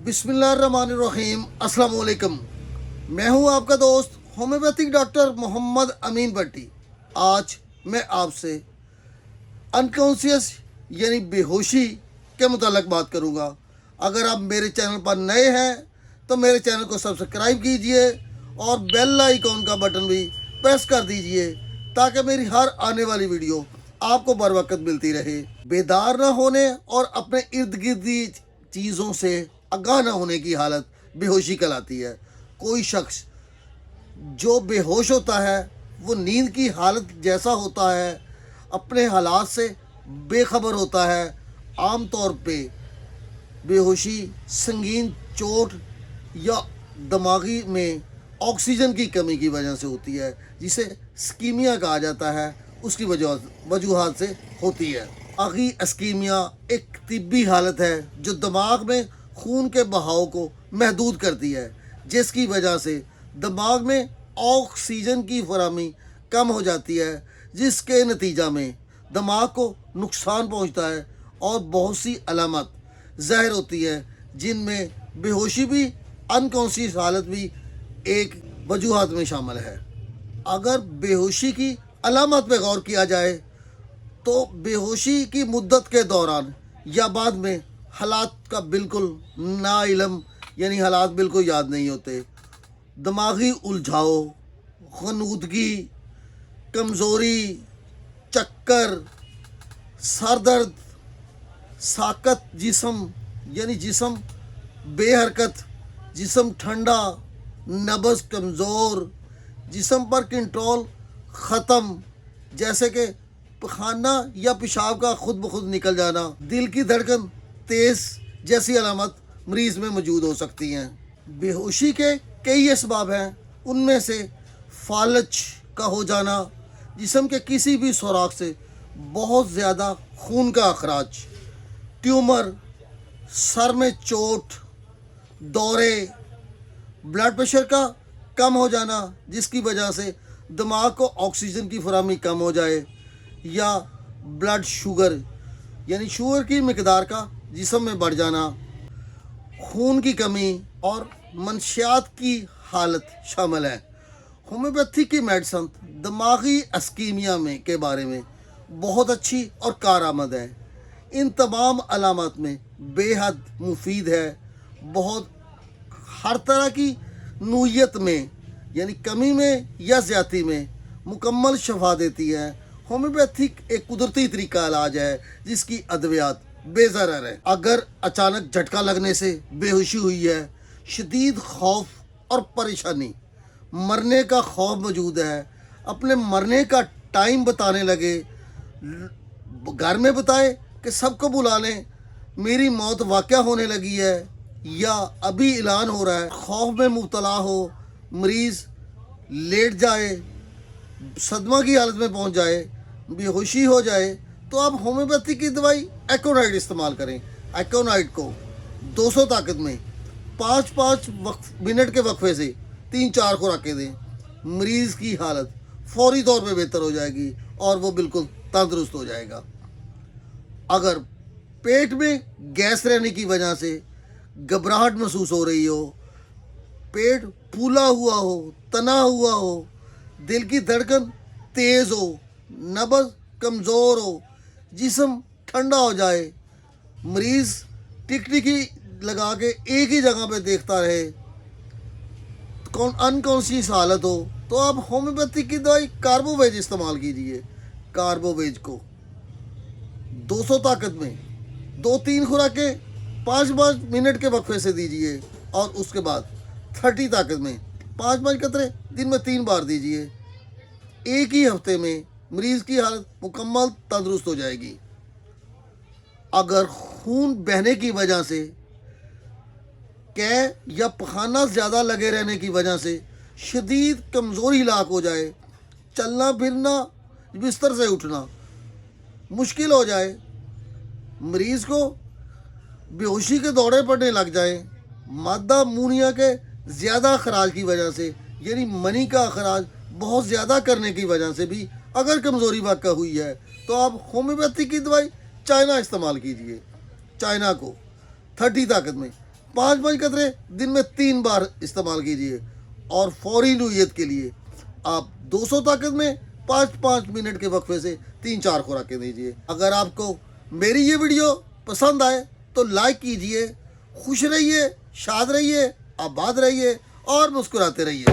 बिस्मिल्लाहिर्रहमानिर्रहीम, अस्सलाम वालेकुम। मैं हूं आपका दोस्त होम्योपैथिक डॉक्टर मोहम्मद अमीन भट्टी। आज मैं आपसे अनकॉन्शियस यानी बेहोशी के मुताल्लिक बात करूंगा। अगर आप मेरे चैनल पर नए हैं तो मेरे चैनल को सब्सक्राइब कीजिए और बेल आइकॉन का बटन भी प्रेस कर दीजिए ताकि मेरी हर आने वाली वीडियो आपको बर वक्त मिलती रहे। बेदार न होने और अपने इर्द गिर्द चीज़ों से आगाह न होने की हालत बेहोशी कहलाती है। कोई शख्स जो बेहोश होता है वो नींद की हालत जैसा होता है, अपने हालात से बेखबर होता है। आम तौर पे बेहोशी संगीन चोट या दिमागी में ऑक्सीजन की कमी की वजह से होती है, जिसे स्कीमिया कहा जाता है। उसकी वजूहात से होती है। दिमागी स्कीमिया एक तिब्बी हालत है जो दिमाग में खून के बहाव को महदूद करती है, जिसकी वजह से दिमाग में ऑक्सीजन की फराहमी कम हो जाती है, जिसके नतीजा में दिमाग को नुकसान पहुंचता है और बहुत सी अलामत ज़ाहिर होती है, जिनमें बेहोशी भी अनकॉन्शियस हालत भी एक वजूहात में शामिल है। अगर बेहोशी की अलामत पे गौर किया जाए तो बेहोशी की मुद्दत के दौरान या बाद में हालात का बिल्कुल ना इल्म यानी हालात बिल्कुल याद नहीं होते। दिमागी उलझाव, खनूदगी, कमज़ोरी, चक्कर, सर दर्द, साकत जिस्म यानी जिस्म बेहरकत, जिस्म ठंडा, नब्ज़ कमज़ोर, जिस्म पर कंट्रोल ख़त्म, जैसे कि पखाना या पेशाब का खुद ब खुद निकल जाना, दिल की धड़कन तेज़ जैसी अलामत मरीज़ में मौजूद हो सकती हैं। बेहोशी के कई असबाब हैं। उनमें से फालज का हो जाना, जिस्म के किसी भी सुराख से बहुत ज़्यादा खून का अखराज, ट्यूमर, सर में चोट, दौरे, ब्लड प्रेशर का कम हो जाना जिसकी वजह से दिमाग को ऑक्सीजन की फराहमी कम हो जाए, या ब्लड शुगर यानी शुगर की मकदार का जिस्म में बढ़ जाना, खून की कमी और मंशियात की हालत शामिल है। होम्योपैथी की मेडिसिन दिमागी अस्कीमिया में के बारे में बहुत अच्छी और कारआमद है। इन तमाम अलामत में बेहद मुफीद है। बहुत हर तरह की नूयत में यानी कमी में या ज़्यादती में मुकम्मल शफा देती है। होम्योपैथिक एक कुदरती तरीका इलाज है जिसकी अद्वियात बेज़रर है। अगर अचानक झटका लगने से बेहोशी हुई है, शदीद खौफ और परेशानी, मरने का खौफ मौजूद है, अपने मरने का टाइम बताने लगे, घर में बताए कि सबको बुला लें, मेरी मौत वाक़या होने लगी है या अभी ऐलान हो रहा है, खौफ में मुब्तला हो, मरीज़ लेट जाए, सदमा की हालत में पहुंच जाए, बेहोशी हो जाए, तो आप होम्योपैथी की दवाई एकोनाइट इस्तेमाल करें। एकोनाइट को 200 ताकत में 5-5 मिनट के वक्फे से 3-4 खुराकें दें। मरीज़ की हालत फौरी तौर पे बेहतर हो जाएगी और वो बिल्कुल तंदुरुस्त हो जाएगा। अगर पेट में गैस रहने की वजह से घबराहट महसूस हो रही हो, पेट फूला हुआ हो, तना हुआ हो, दिल की धड़कन तेज़ हो, नब्ज़ कमज़ोर हो, जिस्म ठंडा हो जाए, मरीज़ टिकटिकी लगा के एक ही जगह पे देखता रहे, अनकॉन्शियस हालत हो, तो आप होम्योपैथी की दवाई कार्बोवेज इस्तेमाल कीजिए। कार्बोवेज को 200 ताकत में 2-3 खुराकें 5-5 मिनट के वक्फे से दीजिए और उसके बाद 30 ताकत में 5-5 कतरे दिन में 3 बार दीजिए। एक ही हफ्ते में मरीज़ की हालत मुकम्मल तंदुरुस्त हो जाएगी। अगर खून बहने की वजह से, कै या पखाना ज़्यादा लगे रहने की वजह से शदीद कमज़ोरी लाक हो जाए, चलना फिरना, बिस्तर से उठना मुश्किल हो जाए, मरीज़ को बेहोशी के दौरे पड़ने लग जाए, मादा मूनिया के ज़्यादा अखराज की वजह से यानी मनी का अखराज बहुत ज़्यादा करने की वजह से भी अगर कमज़ोरी वाक़या हुई है, तो आप होम्योपैथी की दवाई चाइना इस्तेमाल कीजिए। चाइना को 30 ताकत में 5 قطرے دن میں 3 بار استعمال کیجیے، اور فوری نوعیت کے لیے آپ 200 طاقت میں 5 منٹ کے وقفے سے 3-4 خوراکیں دیجیے۔ اگر آپ کو میری یہ ویڈیو پسند آئے تو لائک کیجیے۔ خوش رہیے، شاد رہیے، آباد رہیے اور مسکراتے رہیے۔